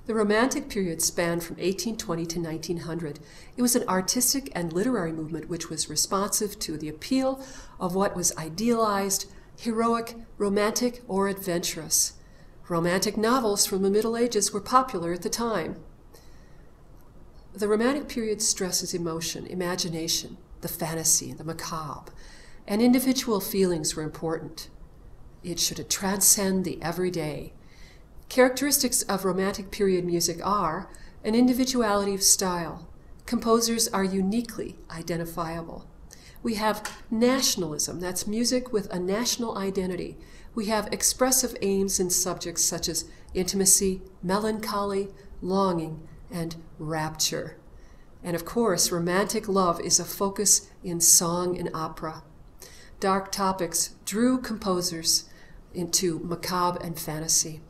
The Romantic period spanned from 1820 to 1900. It was an artistic and literary movement which was responsive to the appeal of what was idealized, heroic, romantic, or adventurous. Romantic novels from the Middle Ages were popular at the time. The Romantic period stresses emotion, imagination, the fantasy, the macabre, and individual feelings were important. It should transcend the everyday. Characteristics of Romantic period music are an individuality of style. Composers are uniquely identifiable. We have nationalism, that's music with a national identity. We have expressive aims in subjects such as intimacy, melancholy, longing, and rapture. And of course, romantic love is a focus in song and opera. Dark topics drew composers into macabre and fantasy.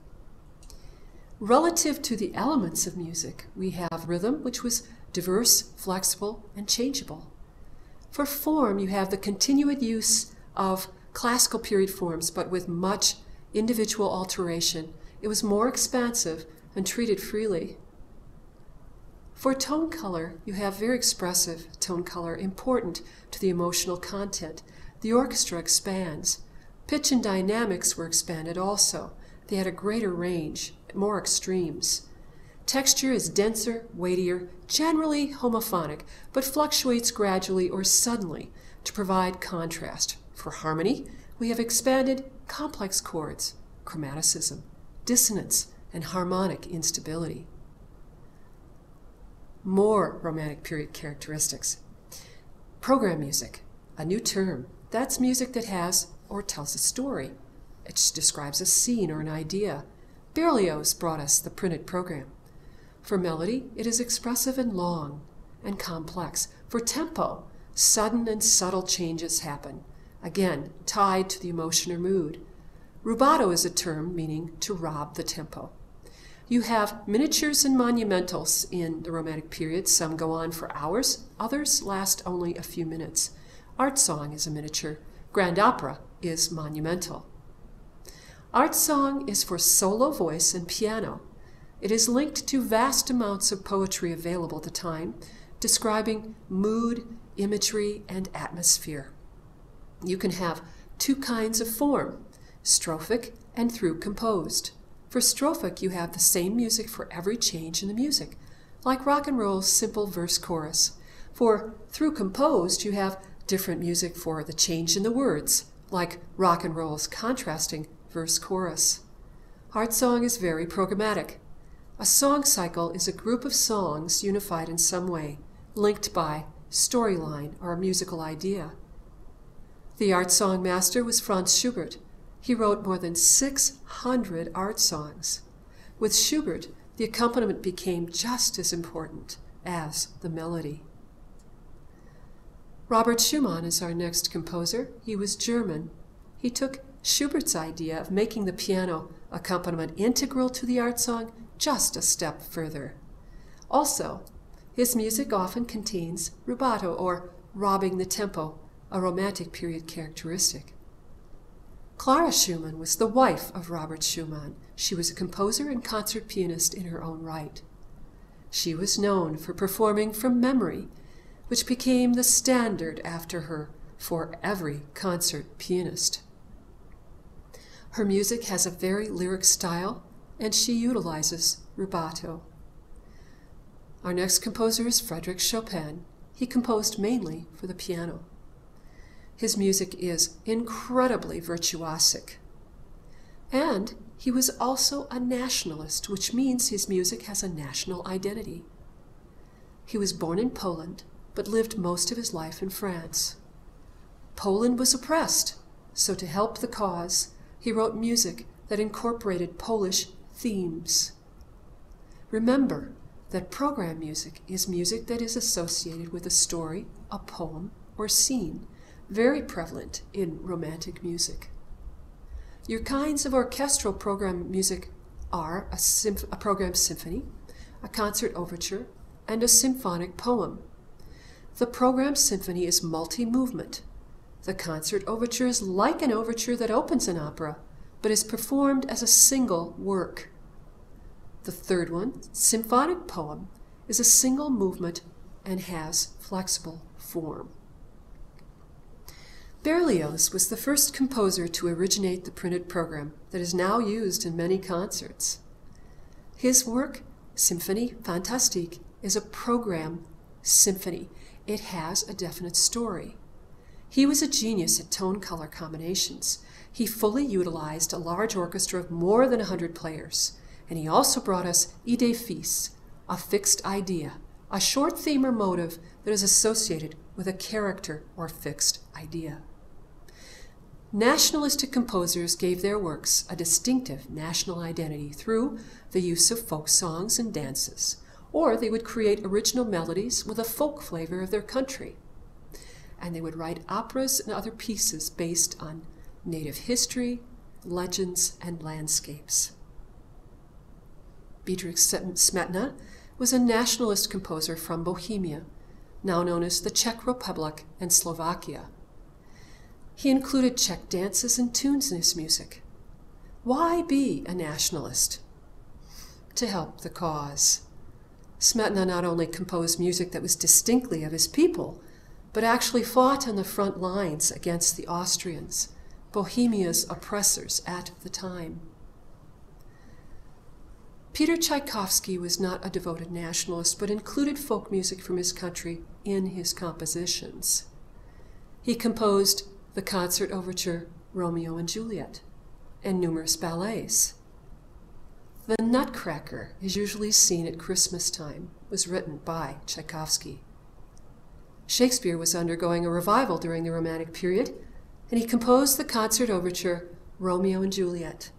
Relative to the elements of music, we have rhythm, which was diverse, flexible, and changeable. For form, you have the continued use of classical period forms, but with much individual alteration. It was more expansive and treated freely. For tone color, you have very expressive tone color, important to the emotional content. The orchestra expands. Pitch and dynamics were expanded also. They had a greater range, more extremes. Texture is denser, weightier, generally homophonic, but fluctuates gradually or suddenly to provide contrast. For harmony, we have expanded complex chords, chromaticism, dissonance, and harmonic instability. More Romantic period characteristics. Program music, a new term. That's music that has or tells a story. It describes a scene or an idea. Berlioz brought us the printed program. For melody, it is expressive and long and complex. For tempo, sudden and subtle changes happen, again, tied to the emotion or mood. Rubato is a term meaning to rob the tempo. You have miniatures and monumentals in the Romantic period. Some go on for hours, others last only a few minutes. Art song is a miniature. Grand opera is monumental. Art song is for solo voice and piano. It is linked to vast amounts of poetry available at the time, describing mood, imagery, and atmosphere. You can have two kinds of form, strophic and through composed. For strophic, you have the same music for every change in the music, like rock and roll's simple verse-chorus. For through composed, you have different music for the change in the words, like rock and roll's contrasting verse-chorus. Art song is very programmatic. A song cycle is a group of songs unified in some way, linked by storyline or a musical idea. The art song master was Franz Schubert. He wrote more than 600 art songs. With Schubert, the accompaniment became just as important as the melody. Robert Schumann is our next composer. He was German. He took Schubert's idea of making the piano accompaniment integral to the art song just a step further. Also, his music often contains rubato, or robbing the tempo, a Romantic period characteristic. Clara Schumann was the wife of Robert Schumann. She was a composer and concert pianist in her own right. She was known for performing from memory, which became the standard after her for every concert pianist. Her music has a very lyric style, and she utilizes rubato. Our next composer is Frédéric Chopin. He composed mainly for the piano. His music is incredibly virtuosic. And he was also a nationalist, which means his music has a national identity. He was born in Poland, but lived most of his life in France. Poland was oppressed, so to help the cause, he wrote music that incorporated Polish themes. Remember that program music is music that is associated with a story, a poem, or scene, very prevalent in Romantic music. Your kinds of orchestral program music are a program symphony, a concert overture, and a symphonic poem. The program symphony is multi-movement. The concert overture is like an overture that opens an opera, but is performed as a single work. The third one, symphonic poem, is a single movement and has flexible form. Berlioz was the first composer to originate the printed program that is now used in many concerts. His work, Symphonie Fantastique, is a program symphony. It has a definite story. He was a genius at tone-color combinations. He fully utilized a large orchestra of more than 100 players, and he also brought us idée fixe, a fixed idea, a short theme or motive that is associated with a character or fixed idea. Nationalistic composers gave their works a distinctive national identity through the use of folk songs and dances, or they would create original melodies with a folk flavor of their country. And they would write operas and other pieces based on native history, legends, and landscapes. Bedřich Smetana was a nationalist composer from Bohemia, now known as the Czech Republic and Slovakia. He included Czech dances and tunes in his music. Why be a nationalist? To help the cause. Smetana not only composed music that was distinctly of his people, but actually fought on the front lines against the Austrians, Bohemia's oppressors at the time. Peter Tchaikovsky was not a devoted nationalist, but included folk music from his country in his compositions. He composed the concert overture Romeo and Juliet and numerous ballets. The Nutcracker is usually seen at Christmas time, was written by Tchaikovsky. Shakespeare was undergoing a revival during the Romantic period, and he composed the concert overture Romeo and Juliet,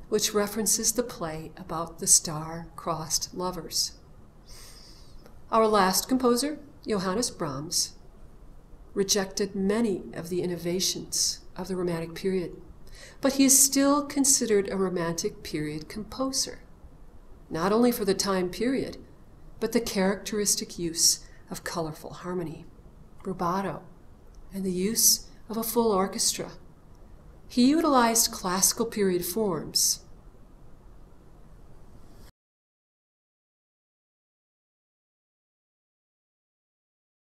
which references the play about the star-crossed lovers. Our last composer, Johannes Brahms, rejected many of the innovations of the Romantic period, but he is still considered a Romantic period composer, not only for the time period, but the characteristic use of colorful harmony, rubato, and the use of a full orchestra. He utilized classical period forms,